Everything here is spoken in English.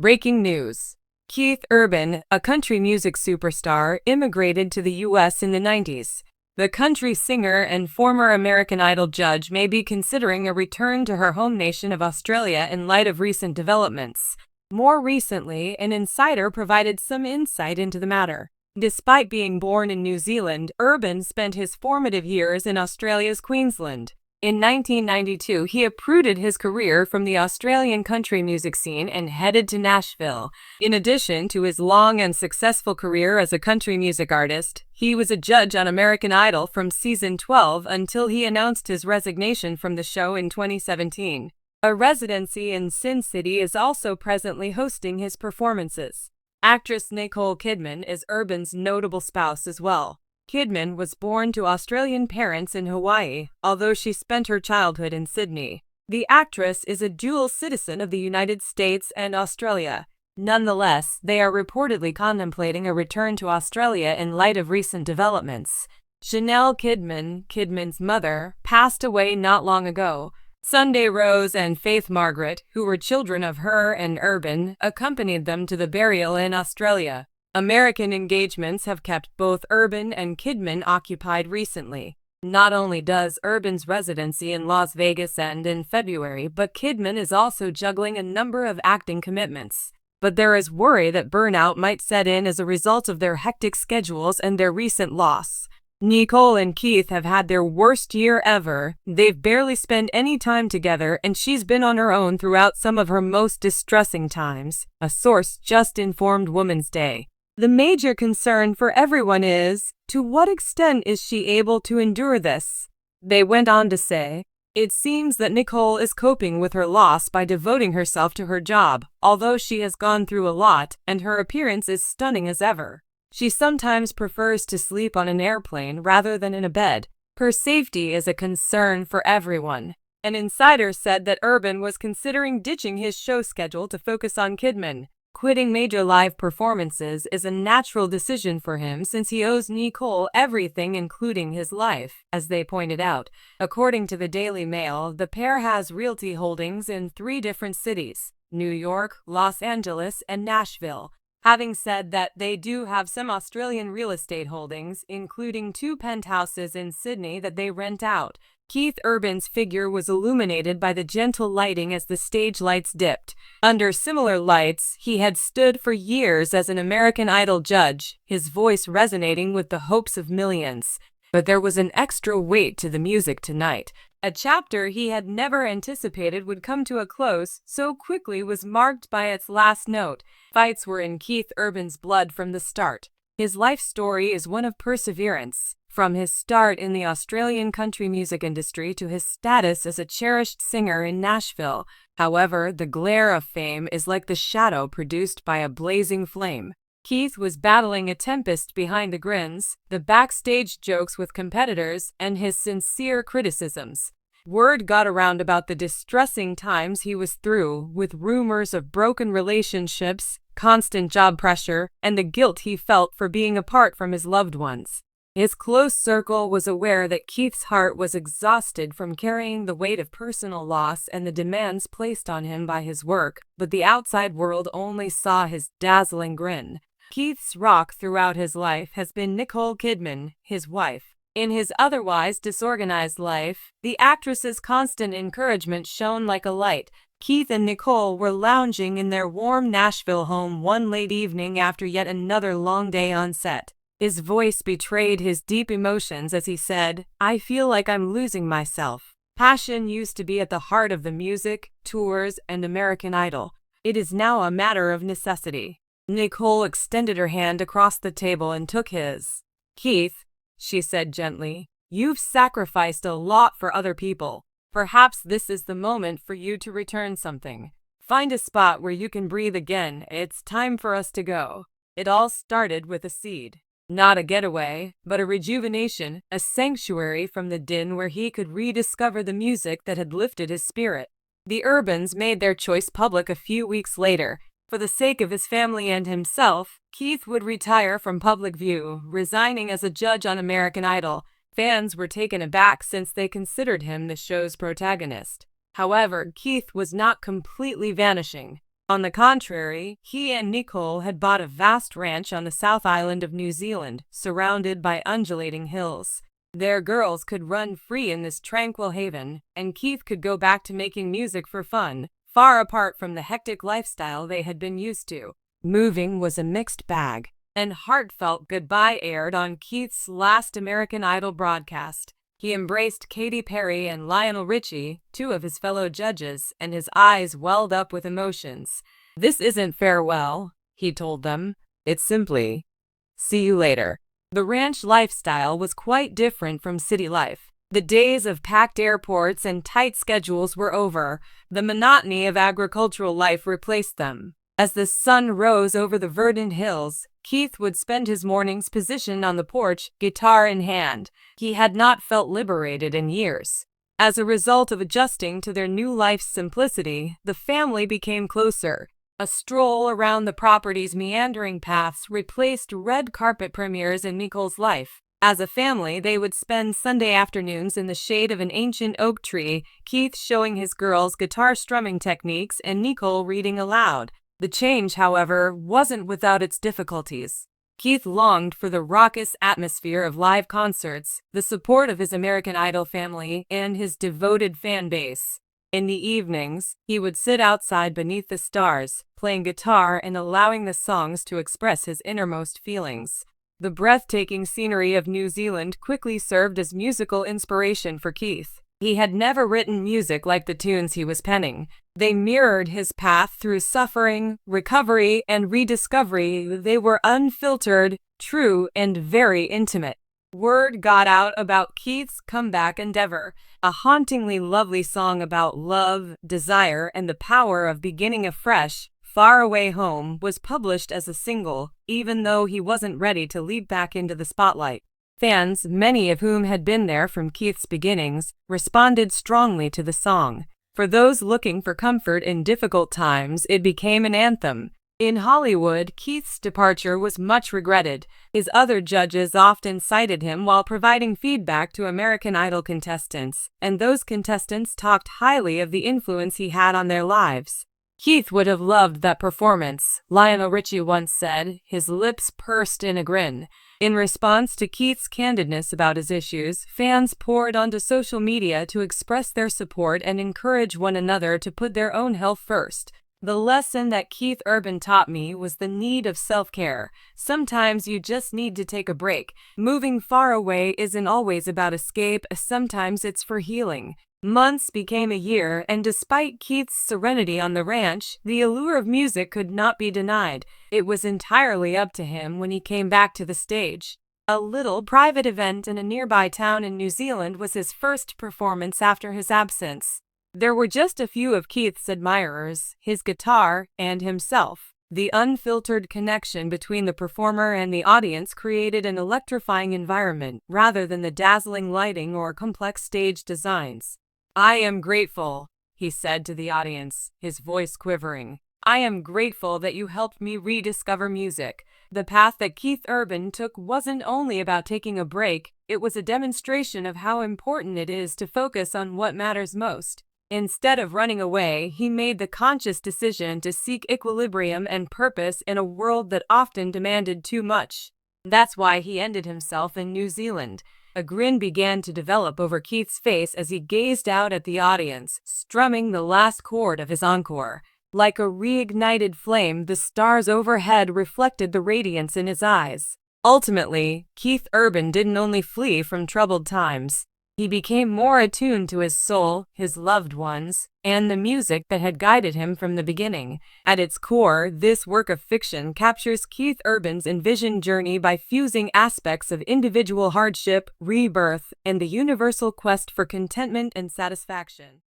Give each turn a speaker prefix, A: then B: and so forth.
A: Breaking news. Keith Urban, a country music superstar, immigrated to the U.S. in the 90s. The country singer and former American Idol judge may be considering a return to her home nation of Australia in light of recent developments. More recently, an insider provided some insight into the matter. Despite being born in New Zealand, Urban spent his formative years in Australia's Queensland. In 1992, he uprooted his career from the Australian country music scene and headed to Nashville. In addition to his long and successful career as a country music artist, he was a judge on American Idol from season 12 until he announced his resignation from the show in 2017. A residency in Sin City is also presently hosting his performances. Actress Nicole Kidman is Urban's notable spouse as well. Kidman was born to Australian parents in Hawaii, although she spent her childhood in Sydney. The actress is a dual citizen of the United States and Australia. Nonetheless, they are reportedly contemplating a return to Australia in light of recent developments. Chanel Kidman, Kidman's mother, passed away not long ago. Sunday Rose and Faith Margaret, who were children of her and Urban, accompanied them to the burial in Australia. American engagements have kept both Urban and Kidman occupied recently. Not only does Urban's residency in Las Vegas end in February, but Kidman is also juggling a number of acting commitments. But there is worry that burnout might set in as a result of their hectic schedules and their recent loss. Nicole and Keith have had their worst year ever. They've barely spent any time together, and she's been on her own throughout some of her most distressing times, a source just informed Woman's Day. The major concern for everyone is, to what extent is she able to endure this? They went on to say, it seems that Nicole is coping with her loss by devoting herself to her job, although she has gone through a lot, and her appearance is stunning as ever. She sometimes prefers to sleep on an airplane rather than in a bed. Her safety is a concern for everyone. An insider said that Urban was considering ditching his show schedule to focus on Kidman. Quitting major live performances is a natural decision for him since he owes Nicole everything including his life, as they pointed out. According to the Daily Mail, the pair has realty holdings in 3 different cities, New York, Los Angeles, and Nashville. Having said that, they do have some Australian real estate holdings, including 2 penthouses in Sydney that they rent out. Keith Urban's figure was illuminated by the gentle lighting as the stage lights dipped. Under similar lights, he had stood for years as an American Idol judge, his voice resonating with the hopes of millions. But there was an extra weight to the music tonight. A chapter he had never anticipated would come to a close so quickly was marked by its last note. Fights were in Keith Urban's blood from the start. His life story is one of perseverance. From his start in the Australian country music industry to his status as a cherished singer in Nashville. However, the glare of fame is like the shadow produced by a blazing flame. Keith was battling a tempest behind the grins, the backstage jokes with competitors, and his sincere criticisms. Word got around about the distressing times he was through, with rumors of broken relationships, constant job pressure, and the guilt he felt for being apart from his loved ones. His close circle was aware that Keith's heart was exhausted from carrying the weight of personal loss and the demands placed on him by his work, but the outside world only saw his dazzling grin. Keith's rock throughout his life has been Nicole Kidman, his wife. In his otherwise disorganized life, the actress's constant encouragement shone like a light. Keith and Nicole were lounging in their warm Nashville home one late evening after yet another long day on set. His voice betrayed his deep emotions as he said, "I feel like I'm losing myself. Passion used to be at the heart of the music, tours, and American Idol. It is now a matter of necessity." Nicole extended her hand across the table and took his. "Keith," she said gently, "you've sacrificed a lot for other people. Perhaps this is the moment for you to return something. Find a spot where you can breathe again. It's time for us to go." It all started with a seed. Not a getaway, but a rejuvenation, a sanctuary from the din where he could rediscover the music that had lifted his spirit. The Urbans made their choice public a few weeks later. For the sake of his family and himself, Keith would retire from public view, resigning as a judge on American Idol. Fans were taken aback since they considered him the show's protagonist. However, Keith was not completely vanishing. On the contrary, he and Nicole had bought a vast ranch on the South Island of New Zealand, surrounded by undulating hills. Their girls could run free in this tranquil haven, and Keith could go back to making music for fun, far apart from the hectic lifestyle they had been used to. Moving was a mixed bag. An heartfelt goodbye aired on Keith's last American Idol broadcast. He embraced Katy Perry and Lionel Richie, two of his fellow judges, and his eyes welled up with emotions. "This isn't farewell," he told them. "It's simply, see you later." The ranch lifestyle was quite different from city life. The days of packed airports and tight schedules were over. The monotony of agricultural life replaced them. As the sun rose over the verdant hills, Keith would spend his mornings positioned on the porch, guitar in hand. He had not felt liberated in years. As a result of adjusting to their new life's simplicity, the family became closer. A stroll around the property's meandering paths replaced red carpet premieres in Nicole's life. As a family, they would spend Sunday afternoons in the shade of an ancient oak tree, Keith showing his girls guitar strumming techniques and Nicole reading aloud. The change, however, wasn't without its difficulties. Keith longed for the raucous atmosphere of live concerts, the support of his American Idol family, and his devoted fan base. In the evenings, he would sit outside beneath the stars, playing guitar and allowing the songs to express his innermost feelings. The breathtaking scenery of New Zealand quickly served as musical inspiration for Keith. He had never written music like the tunes he was penning. They mirrored his path through suffering, recovery, and rediscovery. They were unfiltered, true, and very intimate. Word got out about Keith's comeback endeavor. A hauntingly lovely song about love, desire, and the power of beginning afresh, "Far Away Home," was published as a single, even though he wasn't ready to leap back into the spotlight. Fans, many of whom had been there from Keith's beginnings, responded strongly to the song. For those looking for comfort in difficult times, it became an anthem. In Hollywood, Keith's departure was much regretted. His other judges often cited him while providing feedback to American Idol contestants, and those contestants talked highly of the influence he had on their lives. "Keith would have loved that performance," Lionel Richie once said, his lips pursed in a grin. In response to Keith's candidness about his issues, fans poured onto social media to express their support and encourage one another to put their own health first. "The lesson that Keith Urban taught me was the need of self-care. Sometimes you just need to take a break. Moving far away isn't always about escape, sometimes it's for healing." Months became a year, and despite Keith's serenity on the ranch, the allure of music could not be denied. It was entirely up to him when he came back to the stage. A little private event in a nearby town in New Zealand was his first performance after his absence. There were just a few of Keith's admirers, his guitar, and himself. The unfiltered connection between the performer and the audience created an electrifying environment, rather than the dazzling lighting or complex stage designs. "I am grateful," he said to the audience, his voice quivering. "I am grateful that you helped me rediscover music." The path that Keith Urban took wasn't only about taking a break, it was a demonstration of how important it is to focus on what matters most. Instead of running away, he made the conscious decision to seek equilibrium and purpose in a world that often demanded too much. That's why he ended himself in New Zealand. A grin began to develop over Keith's face as he gazed out at the audience, strumming the last chord of his encore. Like a reignited flame, the stars overhead reflected the radiance in his eyes. Ultimately, Keith Urban didn't only flee from troubled times. He became more attuned to his soul, his loved ones, and the music that had guided him from the beginning. At its core, this work of fiction captures Keith Urban's envisioned journey by fusing aspects of individual hardship, rebirth, and the universal quest for contentment and satisfaction.